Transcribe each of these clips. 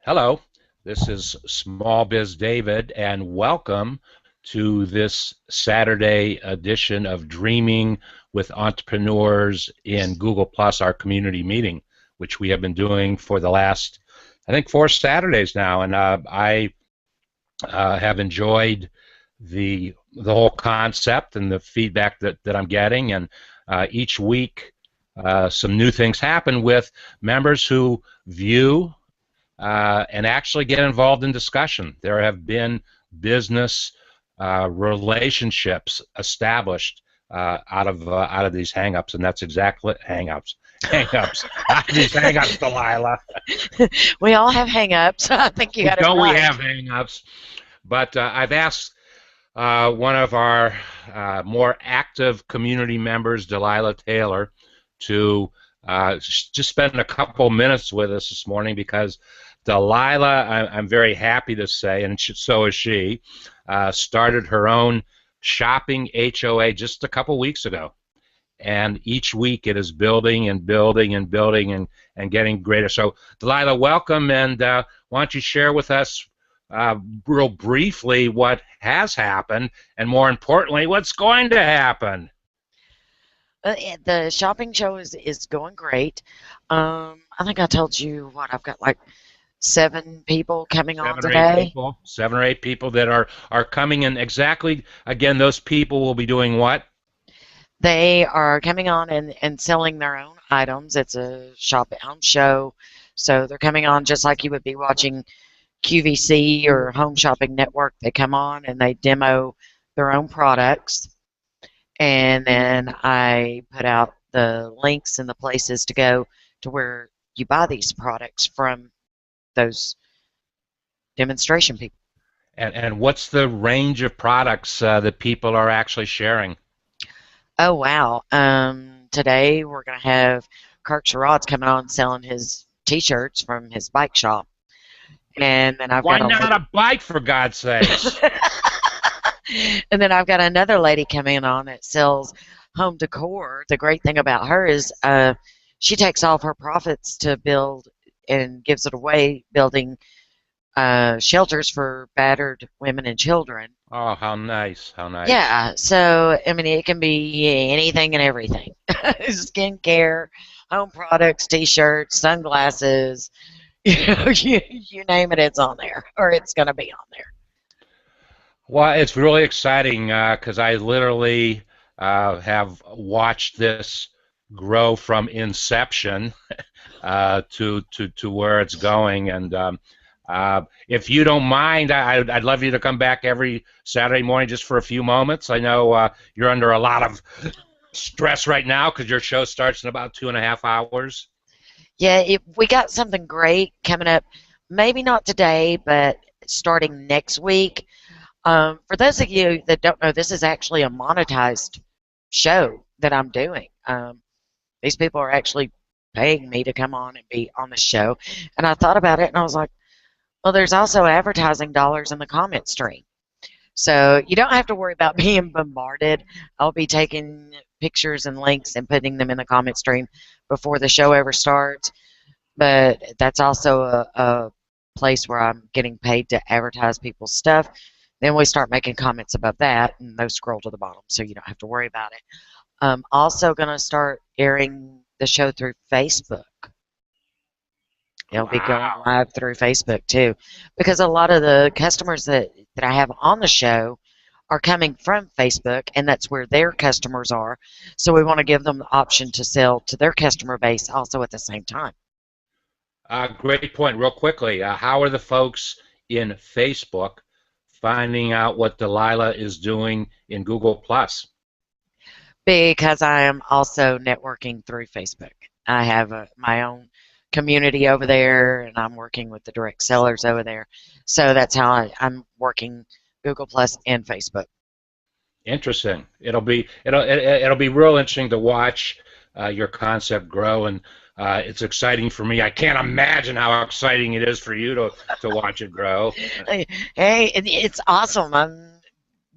Hello, this is Small Biz David, and welcome to this Saturday edition of Dreaming with Entrepreneurs in Google Plus, our community meeting, which we have been doing for the last, I think, 4 Saturdays now. And I have enjoyed the whole concept and the feedback that I'm getting. And each week, some new things happen with members who view and actually get involved in discussion. There have been business relationships established out of these hangups, and that's exactly hangups out of these hangups, Delilah. We all have hang-ups. I think you got it Don't we right. have hangups? But I've asked one of our more active community members, Delilah Taylor, to just spend a couple minutes with us this morning because Delilah, I'm very happy to say, and so is she, started her own shopping HOA just a couple weeks ago. And each week it is building and building and building and getting greater. So, Delilah, welcome, and why don't you share with us real briefly what has happened, and more importantly, what's going to happen? The shopping show is going great. I think I told you what I've got like 7 people coming on today. Seven or eight people that are coming in. Exactly. Again, those people will be doing what? They are coming on and selling their own items. It's a shop at home show, so they're coming on just like you would be watching QVC or Home Shopping Network. They come on and they demo their own products, and then I put out the links and the places to go to where you buy these products from those demonstration people. And what's the range of products that people are actually sharing? Oh wow! Today we're gonna have Kirk Sherrod's coming on selling his T-shirts from his bike shop, and then I've Why got a not lady, a bike, for God's sakes? and then I've got another lady coming on that sells home decor. The great thing about her is she takes all of her profits to build and gives it away building shelters for battered women and children. Oh, how nice! How nice! Yeah, so I mean, it can be anything and everything. Skincare, home products, t-shirts, sunglasses, you name it, it's on there, or it's going to be on there. Well, it's really exciting because I literally have watched this grow from inception to where it's going. And if you don't mind, I'd love you to come back every Saturday morning just for a few moments. I know you're under a lot of stress right now because your show starts in about 2.5 hours. Yeah, we got something great coming up. Maybe not today, but starting next week. For those of you that don't know, this is actually a monetized show that I'm doing. These people are actually paying me to come on and be on the show. And I thought about it and I was like, well, there's also advertising dollars in the comment stream. So you don't have to worry about being bombarded. I'll be taking pictures and links and putting them in the comment stream before the show ever starts. But that's also a place where I'm getting paid to advertise people's stuff. Then we start making comments about that, and those scroll to the bottom, so you don't have to worry about it. I'm also going to start airing the show through Facebook. It'll be going Wow. live through Facebook too, because a lot of the customers that I have on the show are coming from Facebook, and that's where their customers are. So we want to give them the option to sell to their customer base also at the same time. Great point. Real quickly, how are the folks in Facebook finding out what Delilah is doing in Google Plus? Because I am also networking through Facebook. I have my own community over there, and I'm working with the direct sellers over there. So that's how I'm working Google Plus and Facebook. Interesting. It'll be real interesting to watch your concept grow, and it's exciting for me. I can't imagine how exciting it is for you to watch it grow. Hey, it's awesome.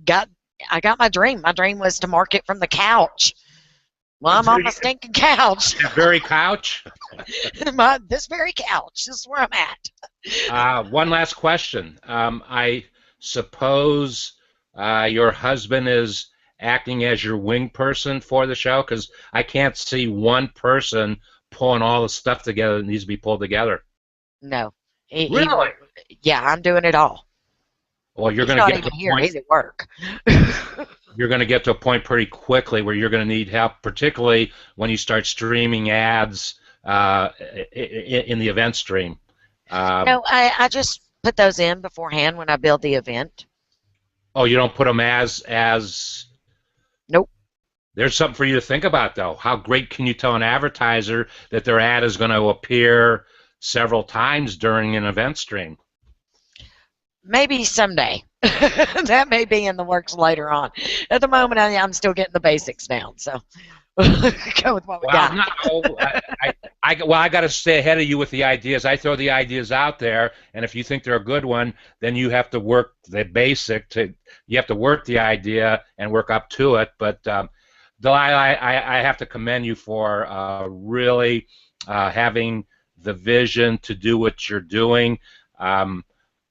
Got I got my dream. My dream was to market from the couch. Well, I'm on my stinking couch. That very couch. This very couch. This is where I'm at. One last question. I suppose your husband is acting as your wing person for the show, because I can't see one person pulling all the stuff together that needs to be pulled together. No, he Really? will. Yeah, I'm doing it all. Well, you're He's going to not get to even a here. point. He's at work. You're going to get to a point pretty quickly where you're going to need help, particularly when you start streaming ads in the event stream. Uh, No, I just put those in beforehand when I build the event. oh, you don't put them as. Nope. There's something for you to think about, though. How great can you tell an advertiser that their ad is going to appear several times during an event stream? Maybe someday. That may be in the works later on. At the moment, I'm still getting the basics down. So go with what we Well, got. no, I got to stay ahead of you with the ideas. I throw the ideas out there, and if you think they're a good one, then you have to work the basic to. You have to work the idea and work up to it. But Delilah, I have to commend you for really having the vision to do what you're doing. Um,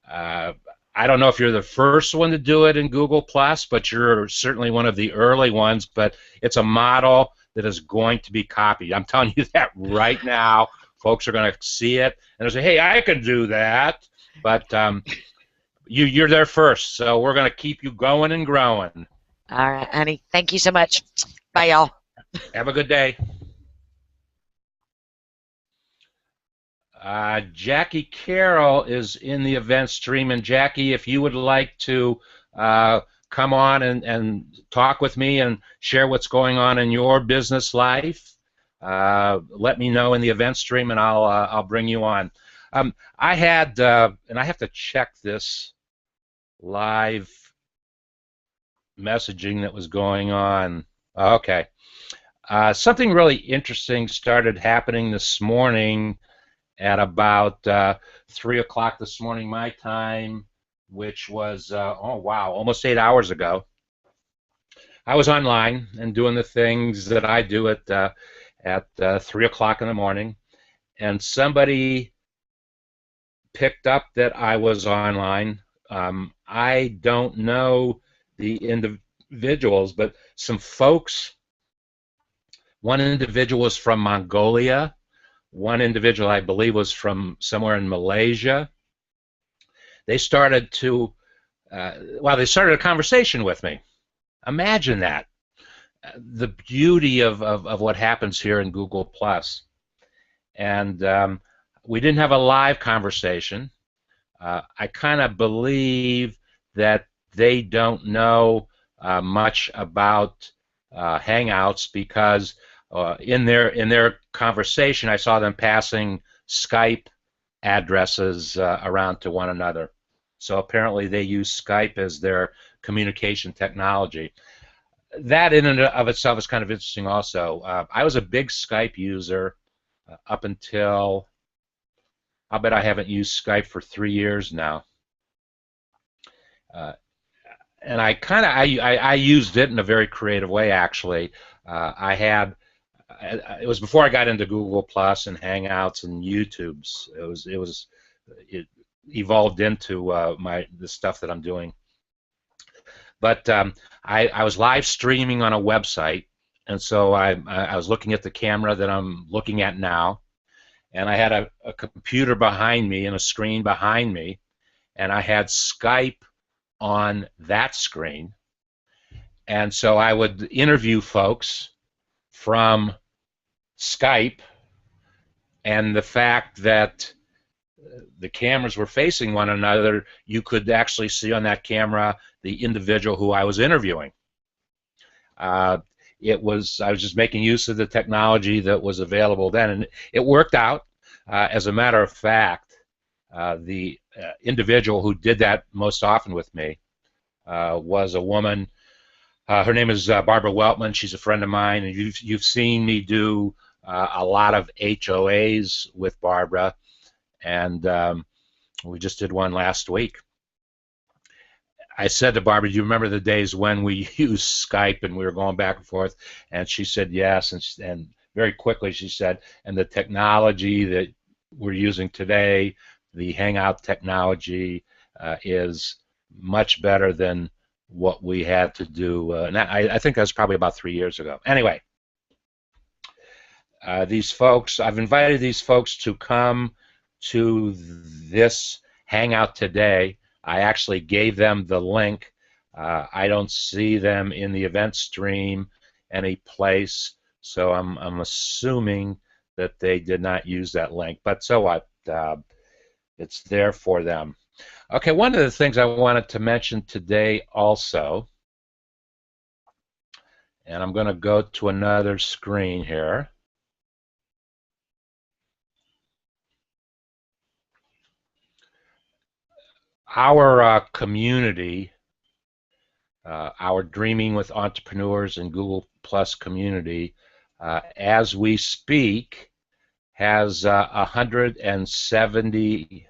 uh, I don't know if you're the first one to do it in Google Plus, but you're certainly one of the early ones. But it's a model that is going to be copied. I'm telling you that right now. Folks are going to see it and they'll say, "Hey, I can do that." But you're there first, so we're going to keep you going and growing. All right, honey. Thank you so much. Bye, y'all. Have a good day. Jackie Carroll is in the event stream, and Jackie, if you would like to come on and talk with me and share what's going on in your business life, let me know in the event stream, and I'll bring you on. I had, and I have to check this live messaging that was going on. Okay. Something really interesting started happening this morning at about 3 o'clock this morning my time, which was, oh wow, almost 8 hours ago. I was online and doing the things that I do at 3 o'clock in the morning, and somebody picked up that I was online. I don't know the individuals, but some folks, one individual was from Mongolia, one individual I believe was from somewhere in Malaysia. They started to, they started a conversation with me. Imagine that. The beauty of what happens here in Google Plus. And we didn't have a live conversation. I kind of believe that they don't know much about Hangouts, because in their conversation I saw them passing Skype addresses around to one another. So apparently they use Skype as their communication technology. That in and of itself is kind of interesting also. I was a big Skype user up until, I'll bet I haven't used Skype for 3 years now. And I used it in a very creative way, actually. It was before I got into Google Plus and Hangouts and YouTube's. It evolved into the stuff that I'm doing. But I was live streaming on a website, and so I was looking at the camera that I'm looking at now, and I had a computer behind me and a screen behind me, and I had Skype on that screen, and so I would interview folks from Skype, and the fact that the cameras were facing one another, you could actually see on that camera the individual who I was interviewing. I was just making use of the technology that was available then, and it worked out. As a matter of fact, the individual who did that most often with me was a woman. Her name is Barbara Weltman. She's a friend of mine, and you've seen me do a lot of HOAs with Barbara, and we just did one last week. I said to Barbara, "Do you remember the days when we used Skype and we were going back and forth?" And she said yes, and very quickly she said, "And the technology that we're using today the Hangout technology is much better than what we had to do. And I think that's probably about 3 years ago. Anyway, these folks, I've invited these folks to come to this Hangout today. I actually gave them the link. I don't see them in the event stream any place, so I'm assuming that they did not use that link. But so what? It's there for them. Okay, one of the things I wanted to mention today also, and I'm going to go to another screen here. Our community, our Dreaming with Entrepreneurs and Google Plus community, as we speak, has 170,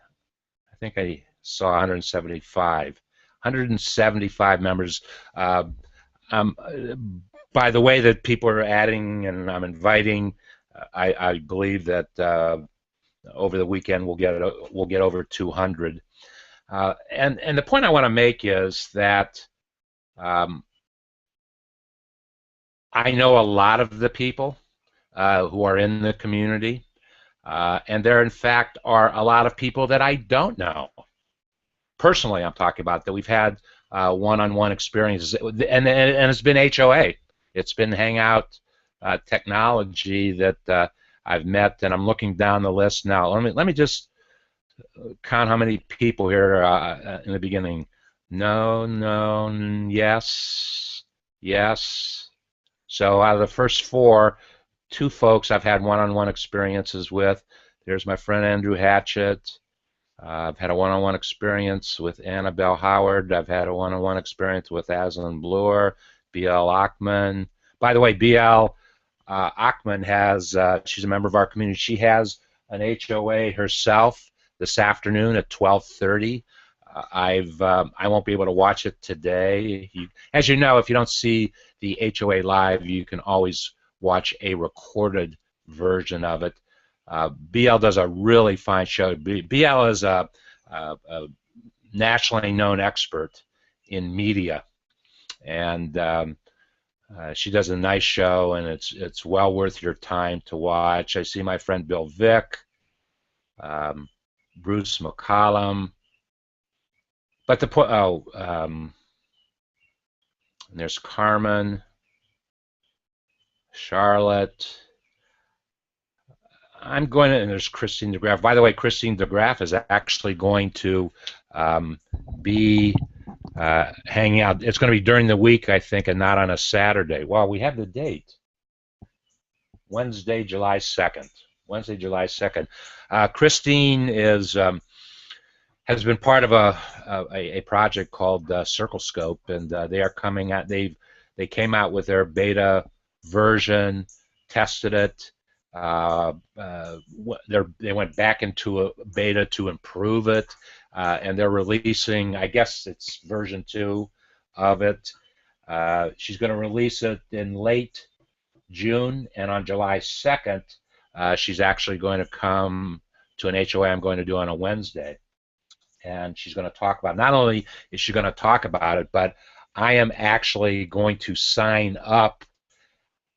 I think I saw 175 members. By the way that people are adding and I'm inviting, I believe that over the weekend we'll get over 200. And the point I want to make is that I know a lot of the people who are in the community, and there in fact are a lot of people that I don't know. Personally, I'm talking about that we've had one-on-one experiences, and it's been HOA. It's been Hangout technology that I've met, and I'm looking down the list now. Let me just count how many people here in the beginning. No, no, yes, yes. So out of the first 4, 2 folks I've had one-on-one experiences with. There's my friend Andrew Hatchett. I've had a one-on-one experience with Annabelle Howard. I've had a one-on-one experience with Aslan Bloor, B.L. Achman. By the way, B.L. Achman has, she's a member of our community. She has an HOA herself this afternoon at 12:30. I won't be able to watch it today. As you know, if you don't see the HOA live, you can always watch a recorded version of it. BL does a really fine show. BL is a nationally known expert in media, and she does a nice show, and it's well worth your time to watch. I see my friend Bill Vick, Bruce McCollum, but the point. And there's Carmen, Charlotte. I'm going to, and there's Christine DeGraff. By the way, Christine DeGraff is actually going to be hanging out. It's going to be during the week, I think, and not on a Saturday. Well, we have the date. Wednesday, July 2nd. Wednesday, July 2nd. Christine is has been part of a project called CircleScope, and they are coming out. They came out with their beta version, tested it. They went back into a beta to improve it, and they're releasing, I guess it's version 2 of it. She's going to release it in late June, and on July 2nd, she's actually going to come to an HOA I'm going to do on a Wednesday, and she's going to talk about, not only is she going to talk about it, but I am actually going to sign up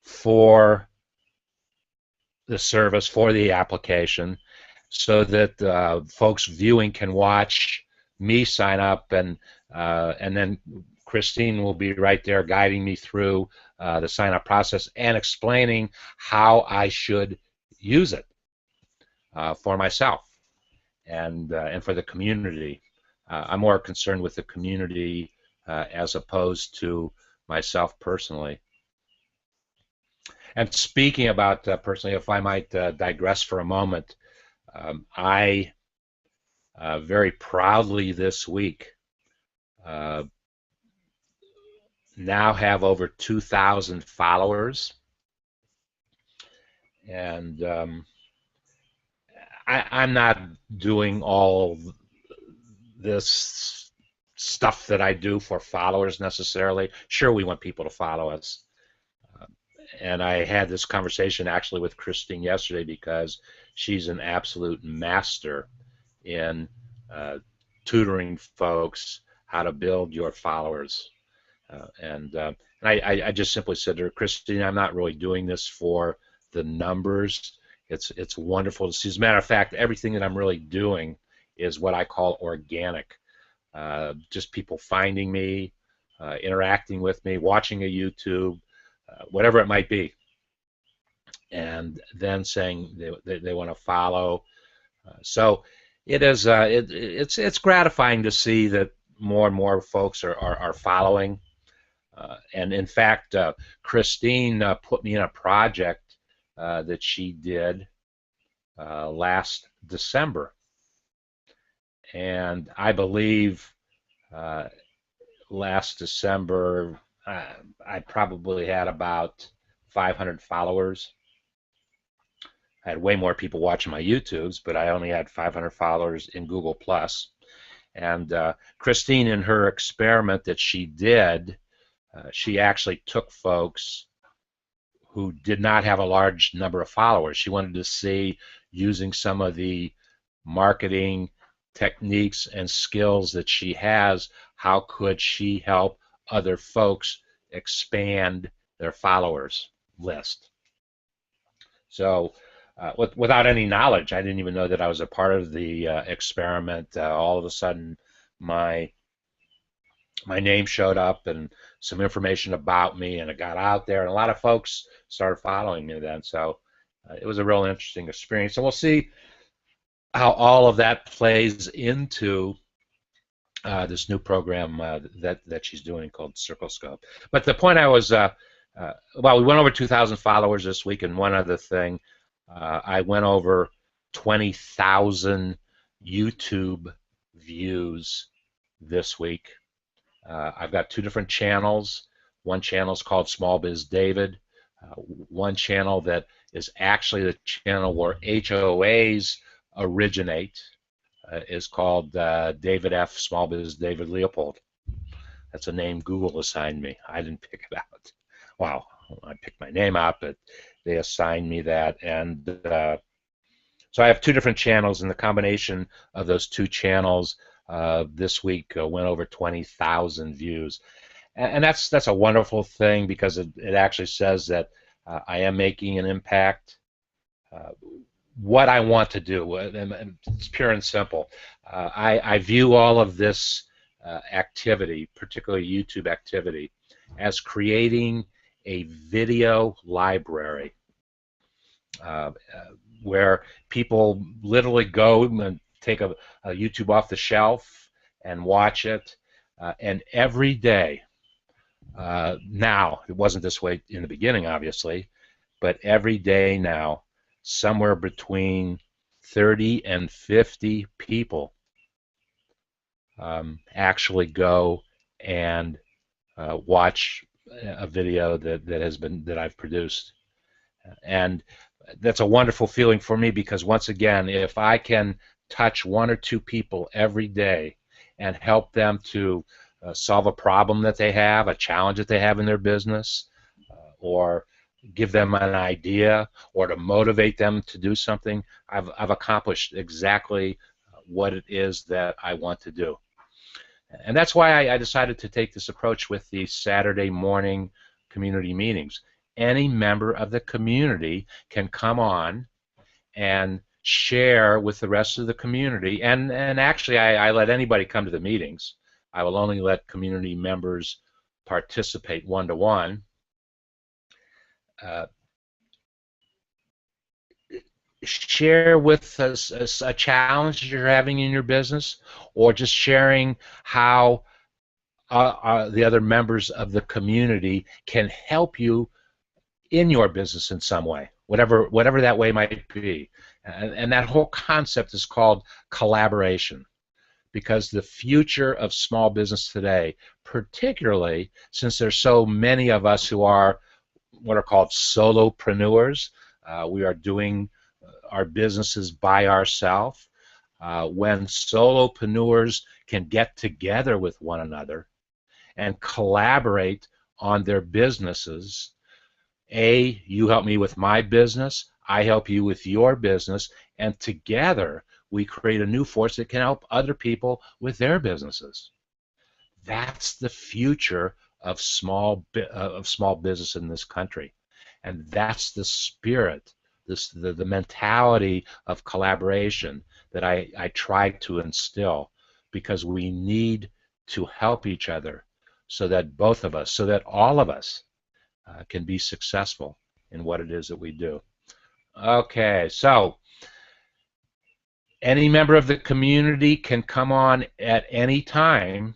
for the service, for the application, so that folks viewing can watch me sign up, and then Christine will be right there guiding me through the sign-up process and explaining how I should use it for myself and for the community. I'm more concerned with the community as opposed to myself personally. And speaking about personally, if I might digress for a moment, I very proudly this week now have over 2,000 followers, and I'm not doing all this stuff that I do for followers necessarily. Sure, we want people to follow us. And I had this conversation actually with Christine yesterday because she's an absolute master in tutoring folks how to build your followers. And I just simply said to her, Christine, I'm not really doing this for the numbers. It's wonderful to see. As a matter of fact, everything that I'm really doing is what I call organic. Just people finding me, interacting with me, watching a YouTube, whatever it might be, and then saying they want to follow. So it is. It's gratifying to see that more and more folks are following. And in fact, Christine put me in a project that she did last December, and I believe last December I probably had about 500 followers. I had way more people watching my YouTubes, but I only had 500 followers in Google+. And Christine, in her experiment that she did, she actually took folks who did not have a large number of followers. She wanted to see, using some of the marketing techniques and skills that she has, how could she help other folks expand their followers list. So without any knowledge, I didn't even know that I was a part of the experiment. All of a sudden, my name showed up and some information about me, and it got out there, and a lot of folks started following me then. So it was a real interesting experience. So we'll see how all of that plays into this new program that she's doing called CircleScope. But the point I was, well, we went over 2,000 followers this week, and one other thing, I went over 20,000 YouTube views this week. I've got two different channels. One channel is called Small Biz David. One channel that is actually the channel where HOAs originate is called David F. Small Biz David Leopold. That's a name Google assigned me. I didn't pick it out. Wow, I picked my name out, but they assigned me that. And so I have two different channels, and the combination of those two channels this week went over 20,000 views. And that's a wonderful thing, because it actually says that I am making an impact. What I want to do, and it's pure and simple. I view all of this activity, particularly YouTube activity, as creating a video library where people literally go and take a YouTube off the shelf and watch it, and every day, now, it wasn't this way in the beginning, obviously, but every day now, somewhere between 30 and 50 people actually go and watch a video that I've produced. And that's a wonderful feeling for me, because once again, if I can touch one or two people every day and help them to solve a problem that they have, a challenge that they have in their business, or give them an idea, or to motivate them to do something, I've accomplished exactly what it is that I want to do. And that's why I decided to take this approach with the Saturday morning community meetings. Any member of the community can come on and share with the rest of the community, and actually I let anybody come to the meetings. I will only let community members participate one-to-one. Share with us a challenge that you're having in your business, or just sharing how the other members of the community can help you in your business in some way, whatever that way might be. And that whole concept is called collaboration, because the future of small business today, particularly since there's so many of us who are what are called solopreneurs, we are doing our businesses by ourselves. When solopreneurs can get together with one another and collaborate on their businesses, you help me with my business, I help you with your business, and together we create a new force that can help other people with their businesses. That's the future of small business in this country, and that's the spirit, the mentality of collaboration that I try to instill, because we need to help each other so that both of us, so that all of us can be successful in what it is that we do. Okay, so any member of the community can come on at any time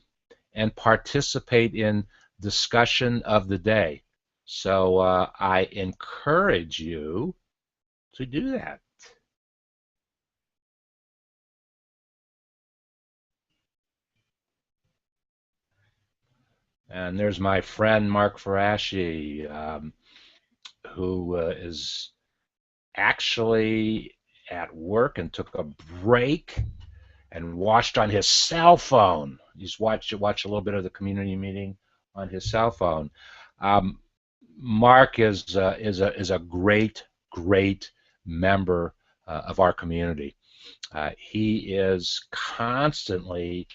and participate in discussion of the day. So I encourage you to do that. And there's my friend Mark Farashi, who is actually at work and took a break and watched on his cell phone. He's watched a little bit of the community meeting on his cell phone. Mark is a great member of our community. He is constantly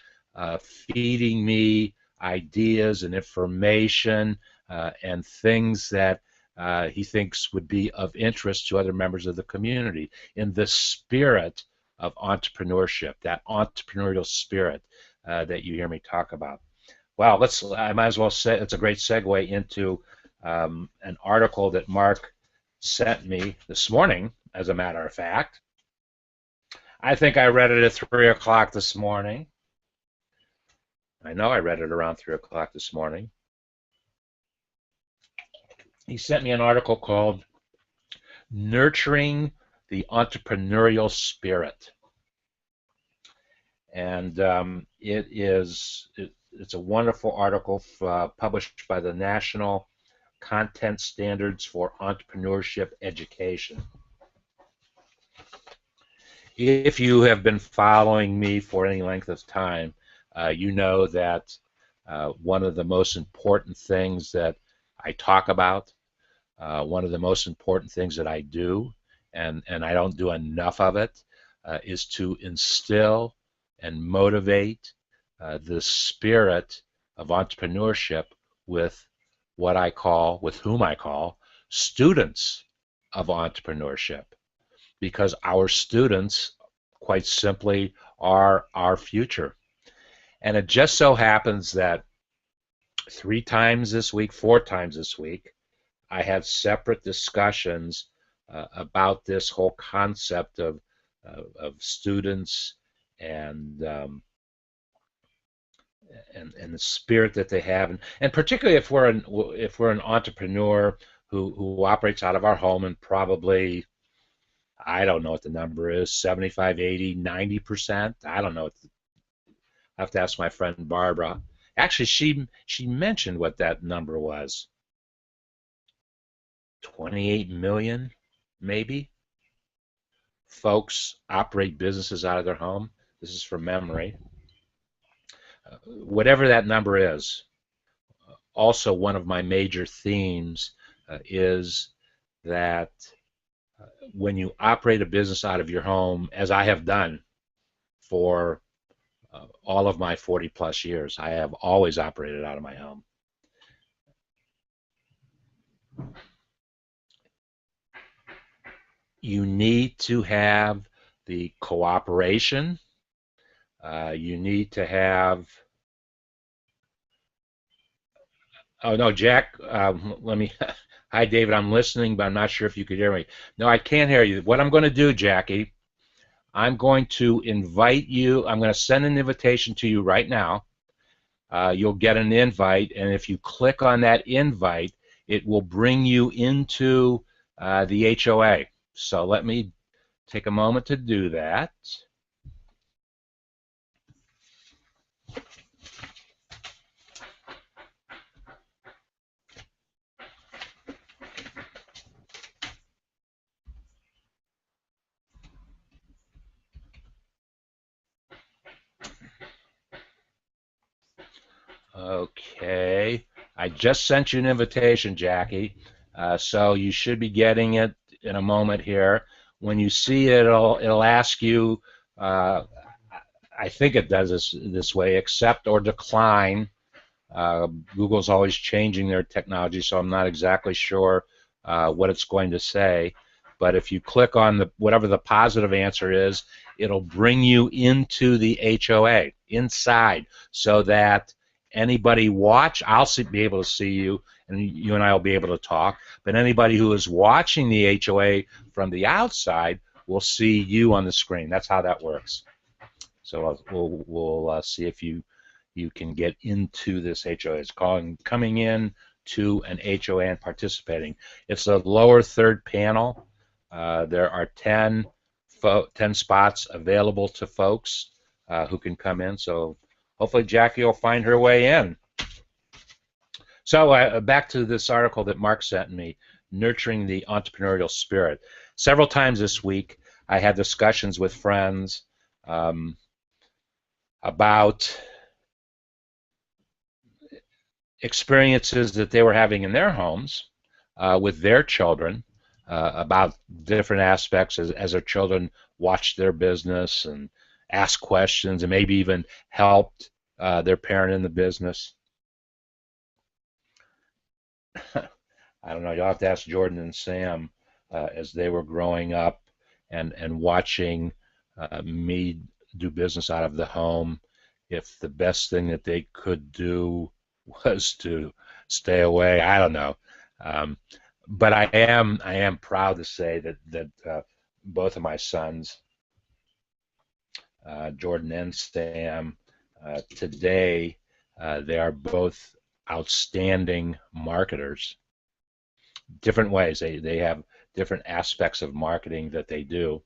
feeding me ideas and information and things that he thinks would be of interest to other members of the community, in the spirit of entrepreneurship, that entrepreneurial spirit that you hear me talk about. Well, I might as well say it's a great segue into an article that Mark sent me this morning, as a matter of fact. I think I read it at 3 o'clock this morning. I know I read it around 3 o'clock this morning. He sent me an article called Nurturing the Entrepreneurial Spirit. And it's a wonderful article published by the National Content Standards for Entrepreneurship Education. If you have been following me for any length of time, you know that one of the most important things that I talk about, one of the most important things that I do, and I don't do enough of it, is to instill and motivate the spirit of entrepreneurship with whom I call students of entrepreneurship, because our students, quite simply, are our future. And it just so happens that 4 times this week, I had separate discussions about this whole concept of students and the spirit that they have, and particularly if we're an entrepreneur who operates out of our home, and probably, I don't know what the number is, 75, 80, 90%. I don't know. I have to ask my friend Barbara. Actually, she mentioned what that number was. 28 million, maybe, folks operate businesses out of their home. This is from memory. Whatever that number is, also one of my major themes is that when you operate a business out of your home, as I have done for all of my 40-plus years, I have always operated out of my home. You need to have the cooperation. You need to have. Oh no, Jack. Let me. Hi, David. I'm listening, but I'm not sure if you could hear me. No, I can't hear you. What I'm going to do, Jackie, I'm going to invite you. I'm going to send an invitation to you right now. You'll get an invite, and if you click on that invite, it will bring you into the HOA. So let me take a moment to do that. Okay, I just sent you an invitation, Jackie, so you should be getting it in a moment here. When you see it, it'll ask you I think it does this way, accept or decline. Google's always changing their technology, so I'm not exactly sure what it's going to say. But if you click on whatever the positive answer is, it'll bring you into the HOA inside, so that anybody I'll be able to see you, and you and I will be able to talk. But anybody who is watching the HOA from the outside will see you on the screen. That's how that works. So we'll see if you can get into this HOA. It's coming in to an HOA and participating. It's a lower third panel. There are 10 spots available to folks who can come in. So hopefully Jackie will find her way in. So back to this article that Mark sent me, Nurturing the Entrepreneurial Spirit. Several times this week I had discussions with friends about experiences that they were having in their homes with their children, about different aspects as their children watched their business and asked questions and maybe even helped their parent in the business. I don't know, you'll have to ask Jordan and Sam as they were growing up and watching me do business out of the home, if the best thing that they could do was to stay away. I don't know, but I am proud to say that both of my sons, Jordan and Sam, today they are both outstanding marketers. Different ways. They have different aspects of marketing that they do.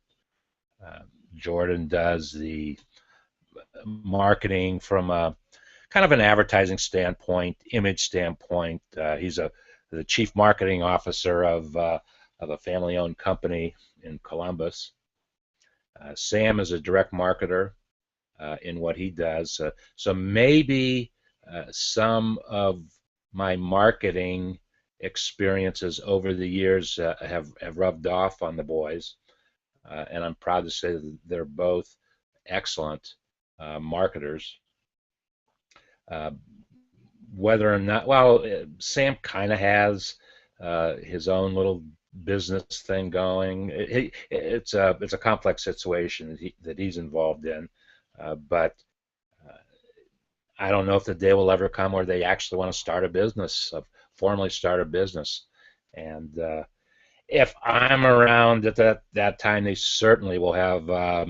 Jordan does the marketing from a kind of an advertising standpoint, image standpoint. He's the chief marketing officer of a family-owned company in Columbus. Sam is a direct marketer in what he does. So maybe some of my marketing experiences over the years have rubbed off on the boys, and I'm proud to say that they're both excellent marketers. Whether or not, well, Sam kind of has his own little business thing going. It's a complex situation that he's involved in, but I don't know if the day will ever come where they actually want to start a business, formally start a business. And if I'm around at that time, they certainly will have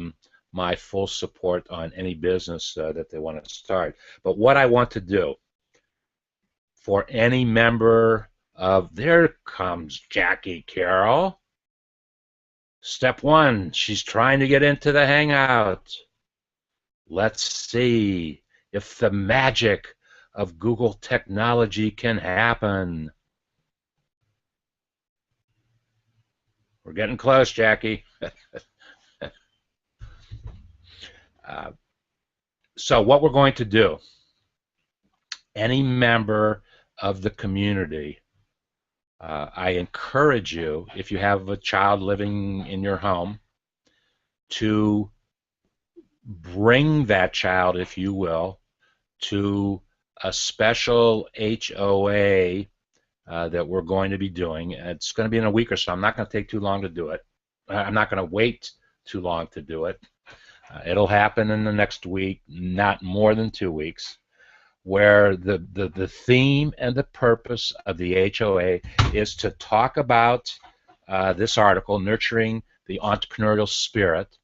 my full support on any business that they want to start. But what I want to do for any member of, there comes Jackie Carroll. Step one, she's trying to get into the Hangout. Let's see if the magic of Google technology can happen. We're getting close, Jackie. So what we're going to do, any member of the community, I encourage you, if you have a child living in your home, to bring that child, if you will, to a special HOA that we're going to be doing. It's going to be in a week or so. I'm not going to take too long to do it. I'm not going to wait too long to do it. It'll happen in the next week, not more than 2 weeks, where the theme and the purpose of the HOA is to talk about this article, Nurturing the Entrepreneurial Spirit,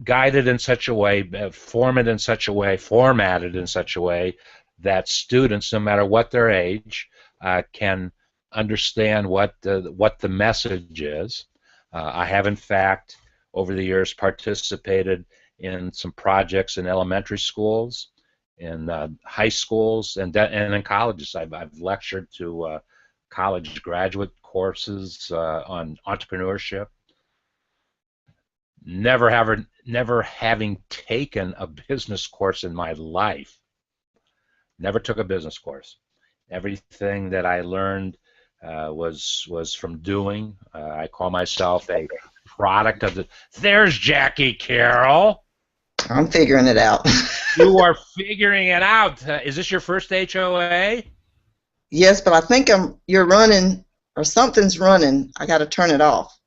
guided in such a way, formatted in such a way that students, no matter what their age, can understand what the message is. I have, in fact, over the years participated in some projects in elementary schools, in high schools, and in colleges. I've lectured to college graduate courses on entrepreneurship. Never having taken a business course in my life. Never took a business course. Everything that I learned was from doing. I call myself a product of the. There's Jackie Carroll. I'm figuring it out. You are figuring it out. Is this your first HOA? Yes, but I think you're running, or something's running. I got to turn it off.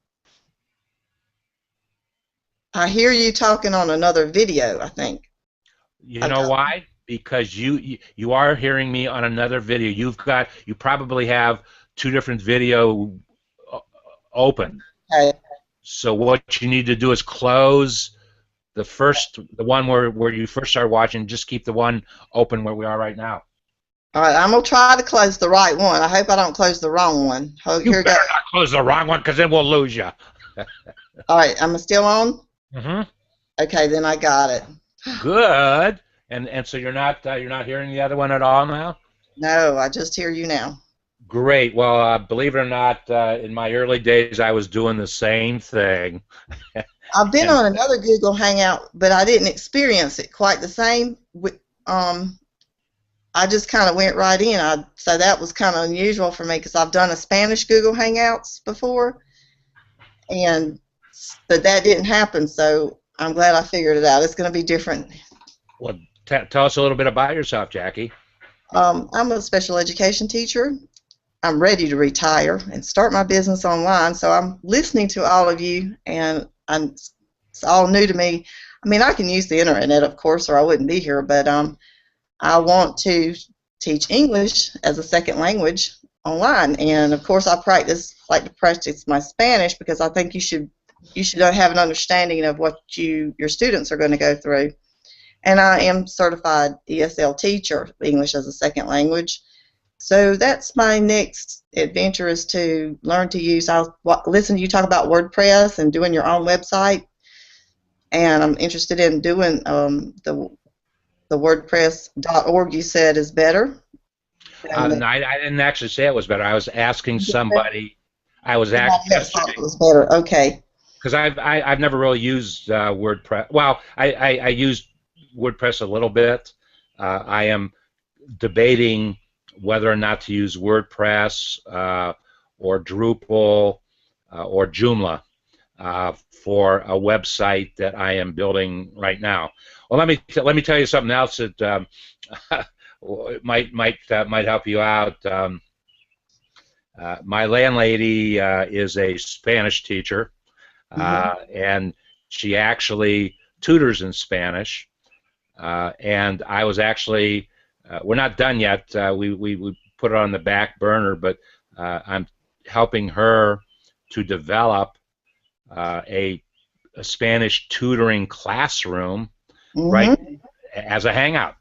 I hear you talking on another video, I think. You know why? Because you are hearing me on another video. You probably have two different video open. Okay. So what you need to do is close the one where you first started watching. Just keep the one open where we are right now. All right, I'm gonna try to close the right one. I hope I don't close the wrong one. You better not close the wrong one, because then we'll lose you. All right, am I still on? Mm-hmm. Okay, then I got it. Good. And so you're not hearing the other one at all now? No, I just hear you now. Great. Well, believe it or not, in my early days, I was doing the same thing. I've been on another Google Hangout, but I didn't experience it quite the same. I just kind of went right in. So that was kind of unusual for me, because I've done a Spanish Google Hangouts before, but that didn't happen. So I'm glad I figured it out. It's going to be different. Well, tell us a little bit about yourself, Jackie. I'm a special education teacher. I'm ready to retire and start my business online. So I'm listening to all of you, and it's all new to me. I mean, I can use the internet, of course, or I wouldn't be here, but I want to teach English as a second language online, and of course I like to practice my Spanish, because I think you should have an understanding of what your students are going to go through. And I am certified ESL teacher, English as a second language. So that's my next adventure, is to learn to use. I'll listen to you talk about WordPress and doing your own website, and I'm interested in doing the WordPress.org you said is better. I didn't actually say it was better. I was asking somebody. I was asking. It was better. Okay. Because I've never really used WordPress. Well, I used WordPress a little bit. I am debating whether or not to use WordPress or Drupal or Joomla for a website that I am building right now. Well, let me tell you something else that might help you out. My landlady is a Spanish teacher, and she actually tutors in Spanish. And I was actually, we're not done yet. We put it on the back burner, but I'm helping her to develop a Spanish tutoring classroom. Right, as a hangout.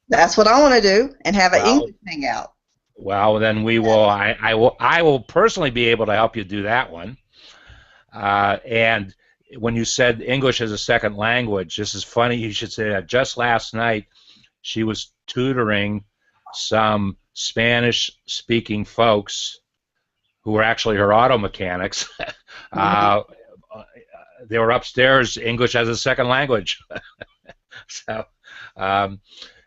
That's what I want to do, and have an English hangout. Well, then we will. I will personally be able to help you do that one. And when you said English as a second language, this is funny. You should say that. Just last night, she was tutoring some Spanish-speaking folks who were actually her auto mechanics. They were upstairs, English as a second language. So I'll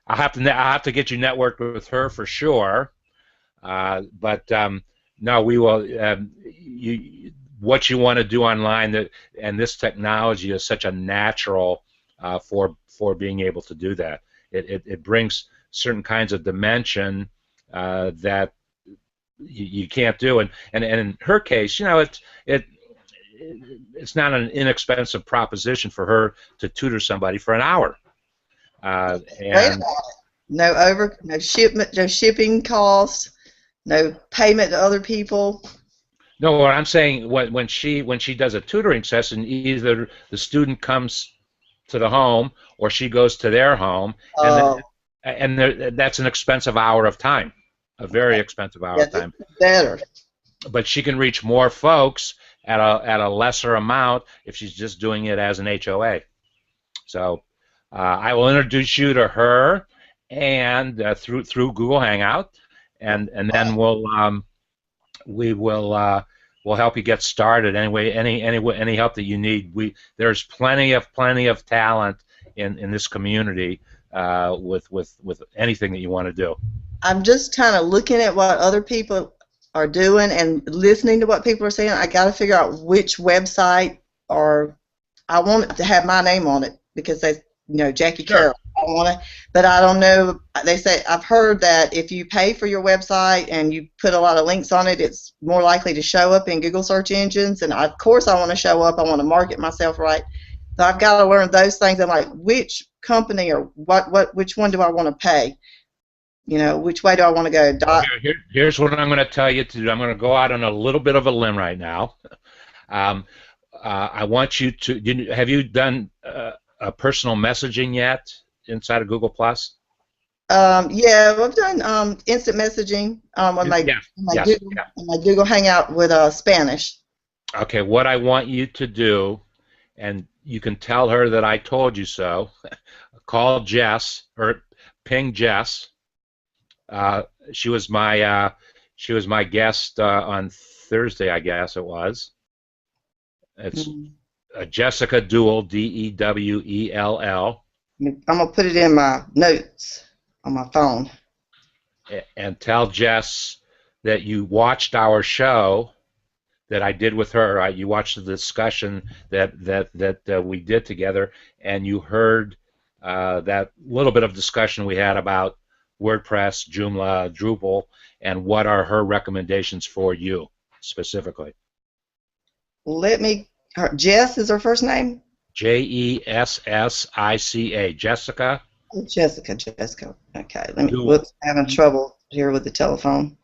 have to get you networked with her for sure. But no, we will. What you want to do online, and this technology is such a natural for being able to do that. It brings certain kinds of dimension that you can't do, and in her case, you know, it's not an inexpensive proposition for her to tutor somebody for an hour. And no shipment, no shipping costs, no payment to other people. No, what I'm saying, when she does a tutoring session, either the student comes to the home or she goes to their home, and that's an expensive hour of time, a very expensive hour of time. Better. But she can reach more folks at a lesser amount if she's just doing it as an HOA. So I will introduce you to her, and through Google Hangout, and then we'll help you get started. Anyway, any help that you need, there's plenty of talent in this community with anything that you want to do. I'm just kind of looking at what other people are doing and listening to what people are saying. I got to figure out which website or I want it to have my name on it because they, Jackie Sure. Carroll. I want to, but I don't know. They say I've heard that if you pay for your website and you put a lot of links on it, it's more likely to show up in Google search engines. And of course, I want to show up. I want to market myself right. So I've got to learn those things. I'm like, which company or which one do I want to pay? Which way do I want to go? Here's what I'm going to tell you to do. I'm going to go out on a little bit of a limb right now. I want you to. Have you done a personal messaging yet inside of Google Plus? Yeah, I've done instant messaging on my Google Hangout with Spanish. Okay, what I want you to do, and you can tell her that I told you so. Call Jess or ping Jess. She was my guest on Thursday, I guess it was. It's Jessica Dewell, Dewell. I'm gonna put it in my notes on my phone. And tell Jess that you watched our show that I did with her. You watched the discussion that we did together, and you heard that little bit of discussion we had about WordPress, Joomla, Drupal, and what are her recommendations for you specifically. Jess is her first name? Jessica. Jessica. Jessica. Okay, whoops, having trouble here with the telephone.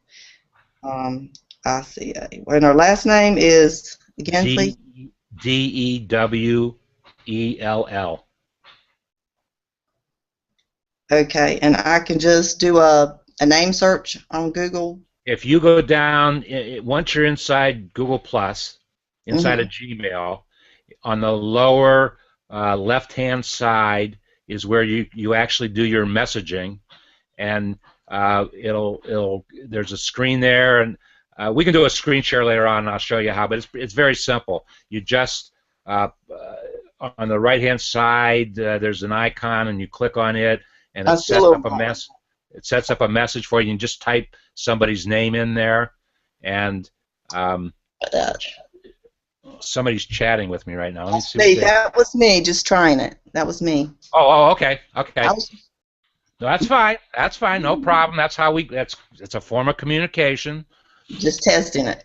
ICA. And her last name is, again, please? Dewell. Okay, and I can just do a name search on Google? If you go down, once you're inside Google Plus, inside of Gmail, on the lower left-hand side is where you actually do your messaging, and there's a screen there, and we can do a screen share later on, and I'll show you how. But it's very simple. You just on the right-hand side, there's an icon, and you click on it, and it sets up a mess. It sets up a message for you. You can just type somebody's name in there, and somebody's chatting with me right now. Let me see. That was me just trying it. That was me. Oh, okay. No, that's fine. That's fine. No problem. That's how it's a form of communication. Just testing it.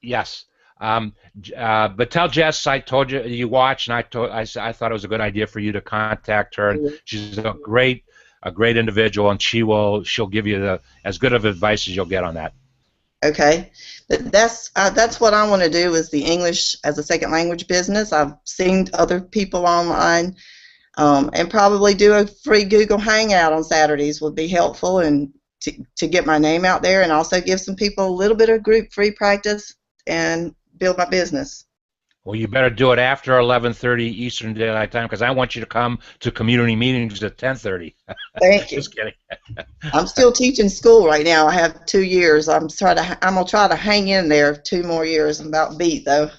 Yes. But tell Jess I told you watched, and I thought it was a good idea for you to contact her. And she's a great individual, and she'll give you as good of advice as you'll get on that. Okay, that's what I want to do, is the English as a second language business. I've seen other people online, and probably do a free Google Hangout on Saturdays would be helpful, and to get my name out there, and also give some people a little bit of group free practice and build my business. Well, you better do it after 11:30 Eastern Daylight Time, because I want you to come to community meetings at 10:30. Thank you. Just kidding. I'm still teaching school right now. I have 2 years. I'm gonna try to hang in there 2 more years. I'm about beat though.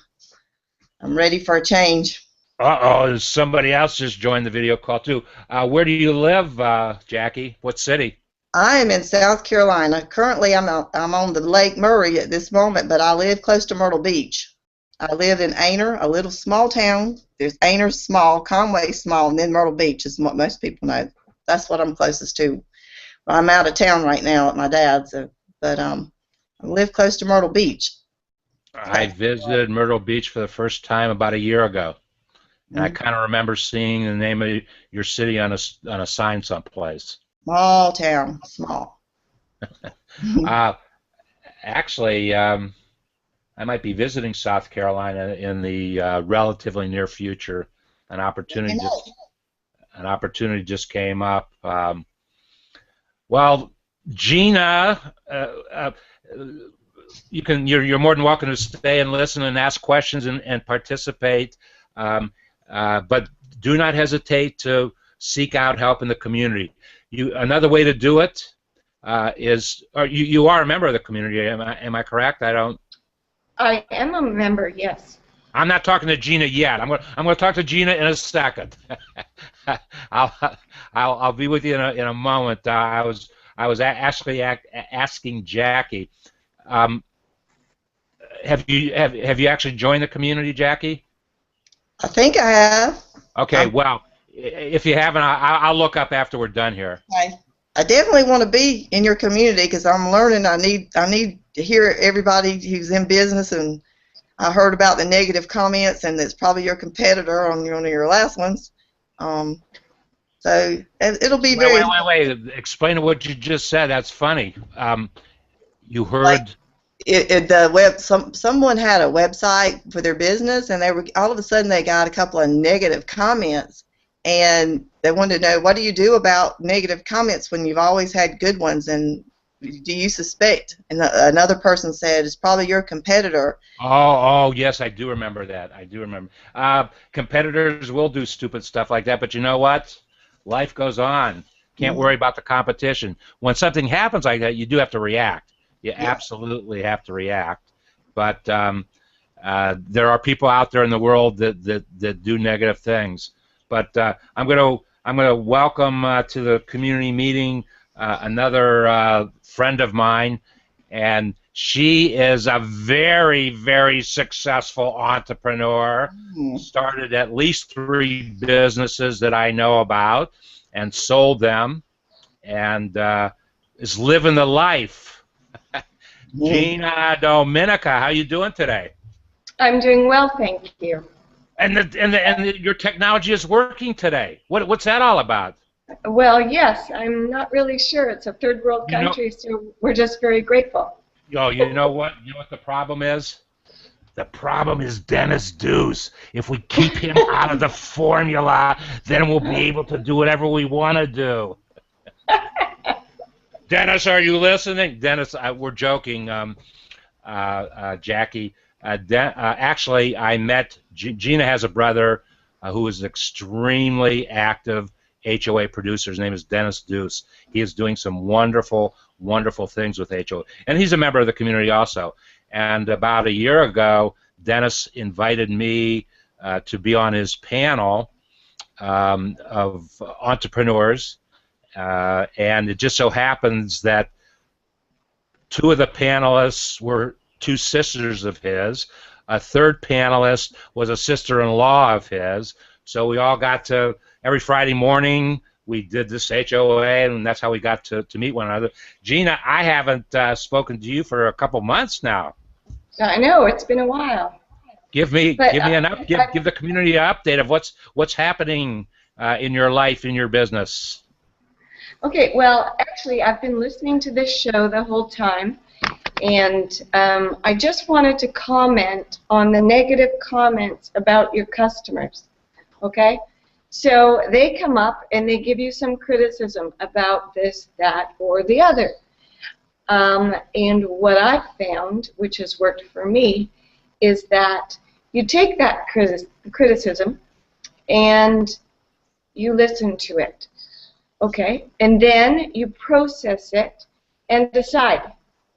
I'm ready for a change. Uh-oh, somebody else just joined the video call too. Where do you live, Jackie? What city? I am in South Carolina. Currently, I'm on the Lake Murray at this moment, but I live close to Myrtle Beach. I live in Aynor, a little small town. There's Aynor small, Conway small, and then Myrtle Beach is what most people know. That's what I'm closest to. I'm out of town right now at my dad's, but I live close to Myrtle Beach. I visited Myrtle Beach for the first time about a year ago, and I kind of remember seeing the name of your city on a sign someplace. Small town, small. Actually, I might be visiting South Carolina in the relatively near future. An opportunity just came up. Well, Gina, you're more than welcome to stay and listen and ask questions and participate. But do not hesitate to seek out help in the community. Another way to do it is, you are a member of the community. Am I correct? I am a member, yes. I'm not talking to Gina yet. I'm going to talk to Gina in a second. I'll be with you in a moment. I was actually asking Jackie. Have you actually joined the community, Jackie? I think I have. Okay, well, if you haven't, I'll look up after we're done here. I definitely want to be in your community because I'm learning. I need to hear everybody who's in business, and I heard about the negative comments, and it's probably your competitor on one of your last ones. So it'll be very. Wait. Explain what you just said. That's funny. You heard. Someone had a website for their business, and all of a sudden they got a couple of negative comments, and they wanted to know, what do you do about negative comments when you've always had good ones, and do you suspect? And another person said, it's probably your competitor. Oh, yes, I do remember that. I do remember. Competitors will do stupid stuff like that, but you know what? Life goes on. Can't worry about the competition. When something happens like that, you do have to react. You absolutely have to react. But there are people out there in the world that do negative things. But I'm gonna welcome to the community meeting another friend of mine, and she is a very, very successful entrepreneur. Started at least 3 businesses that I know about, and sold them, and is living the life. Gina Dominica, how you doing today? I'm doing well, thank you. And your technology is working today. What's that all about? Well, yes, I'm not really sure. It's a third world country, so we're just very grateful. Oh, you know what? You know what the problem is? The problem is Dennis Deuce. If we keep him out of the formula, then we'll be able to do whatever we want to do. Dennis, are you listening? Dennis, we're joking. Jackie. Actually, I met Gina has a brother who is an extremely active HOA producer. His name is Dennis Deuce. He is doing some wonderful, wonderful things with HOA, and he's a member of the community also. And about a year ago, Dennis invited me to be on his panel of entrepreneurs, and it just so happens that 2 of the panelists were 2 sisters of his. A third panelist was a sister-in-law of his. So we all got to, every Friday morning, we did this HOA, and that's how we got to meet one another. Gina, I haven't spoken to you for a couple months now. I know, it's been a while. Give the community an update of what's happening in your life, in your business. Okay, well, actually, I've been listening to this show the whole time, and I just wanted to comment on the negative comments about your customers, okay? So they come up and they give you some criticism about this, that, or the other. And what I've found, which has worked for me, is that you take that criticism and you listen to it, okay? And then you process it and decide,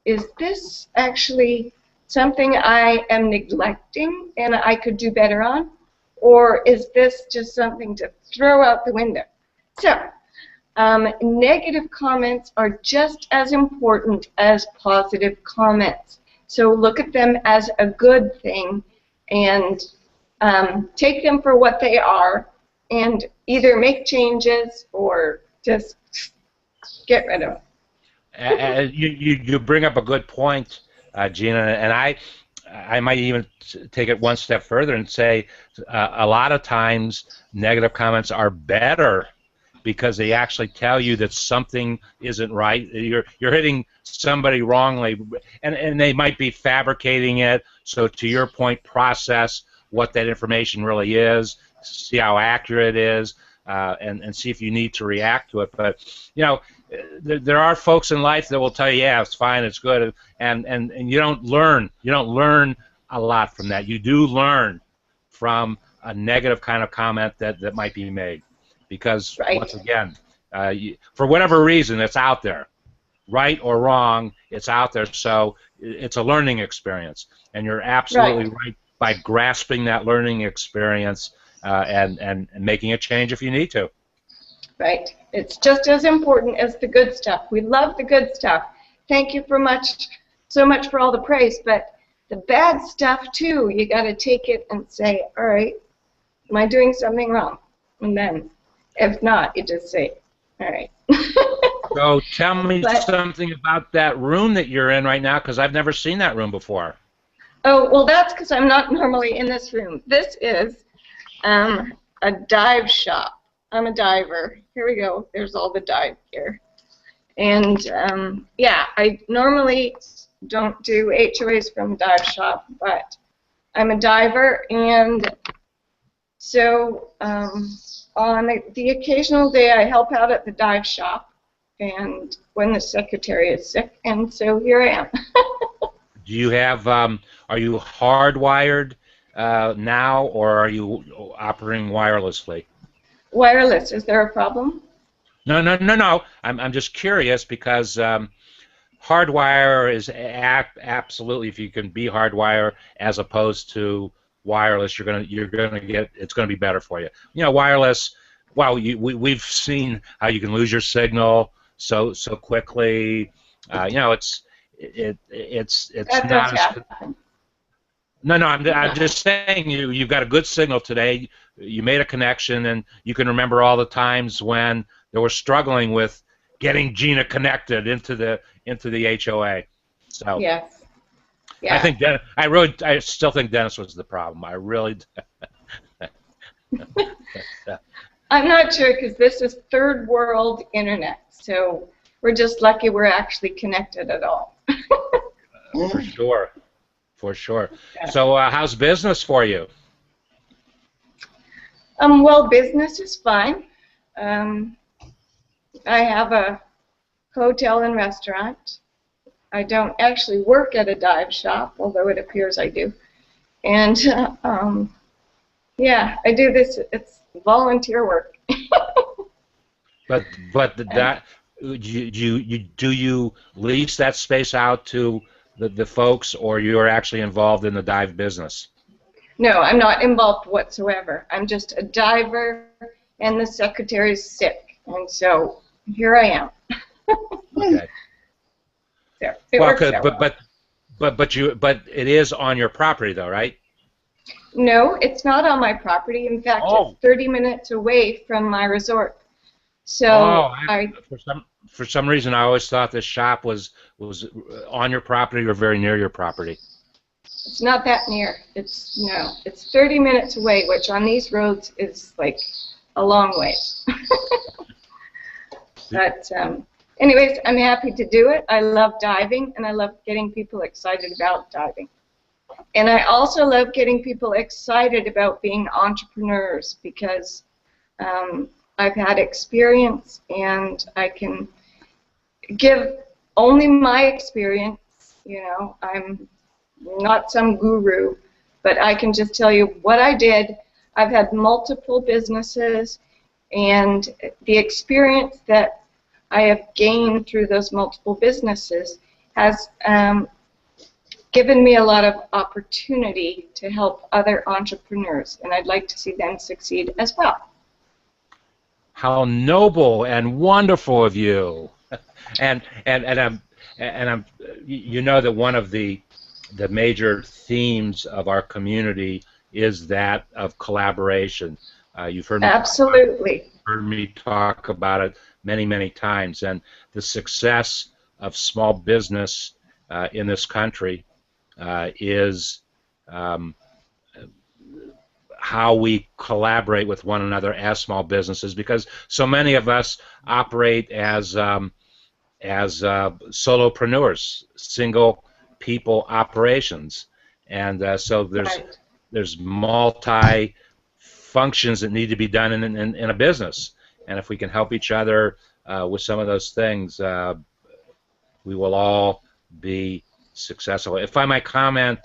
is this actually something I am neglecting and I could do better on? Or is this just something to throw out the window? So, negative comments are just as important as positive comments. So look at them as a good thing and take them for what they are and either make changes or just get rid of them. You bring up a good point, Gina, and I might even take it one step further and say a lot of times negative comments are better because they actually tell you that something isn't right. You're hitting somebody wrongly, and they might be fabricating it. So to your point, process what that information really is, see how accurate it is, and see if you need to react to it. But you know, there are folks in life that will tell you, yeah, it's fine, it's good, and you don't learn. You don't learn a lot from that. You do learn from a negative kind of comment that might be made, because once again, for whatever reason, it's out there, right or wrong, it's out there. So it's a learning experience, and you're absolutely right by grasping that learning experience and making a change if you need to. Right. It's just as important as the good stuff. We love the good stuff. Thank you so much for all the praise, but the bad stuff too, you got to take it and say, all right, Am I doing something wrong? And then, if not, you just say, all right. So tell me But- something about that room that you're in right now, because I've never seen that room before. Oh, well, that's because I'm not normally in this room. This is a dive shop. I'm a diver. Here we go. There's all the dive gear. And, yeah, I normally don't do HOAs from a dive shop, but I'm a diver, and so on the occasional day I help out at the dive shop, and when the secretary is sick, and so here I am. Do you have, are you hardwired now, or are you operating wirelessly? Wireless, is there a problem? No, no, no, no. I'm just curious because hardwire is absolutely, if you can be hardwire as opposed to wireless, you're gonna get, it's gonna be better for you. You know, wireless. Well, we've seen how you can lose your signal so quickly. You know, it's That not does as, happen. no, I'm just saying you've got a good signal today. You made a connection, and you can remember all the times when they were struggling with getting Gina connected into the HOA. So Yes. Yeah. I think I still think Dennis was the problem. I really. I'm not sure because this is third world internet, so we're just lucky we're actually connected at all. For sure, for sure. Yeah. So how's business for you? Well, business is fine. I have a hotel and restaurant. I don't actually work at a dive shop, although it appears I do. And yeah, I do this. It's volunteer work. But that do you lease that space out to the folks, or you're actually involved in the dive business? No, I'm not involved whatsoever. I'm just a diver, and the secretary's sick, and so here I am. Okay. So it Well, works out well. but it is on your property though, right? No, it's not on my property. In fact, Oh. it's 30 minutes away from my resort. So Oh, for some reason I always thought this shop was on your property or very near your property. it's not that near. It's 30 minutes away, which on these roads is like a long way. But anyways, I'm happy to do it. I love diving, and I love getting people excited about diving. And I also love getting people excited about being entrepreneurs because I've had experience, and I can give only my experience. You know, I'm not some guru, but I can just tell you what I did. I've had multiple businesses, and the experience that I have gained through those multiple businesses has given me a lot of opportunity to help other entrepreneurs, and I'd like to see them succeed as well. How noble and wonderful of you! And I'm you know that one of the major themes of our community is that of collaboration. You've heard me Absolutely. heard me talk about it many times, and the success of small business in this country is how we collaborate with one another as small businesses, because so many of us operate as solopreneurs, single people operations, and so there's multi functions that need to be done in a business, and if we can help each other with some of those things, we will all be successful. If I might comment,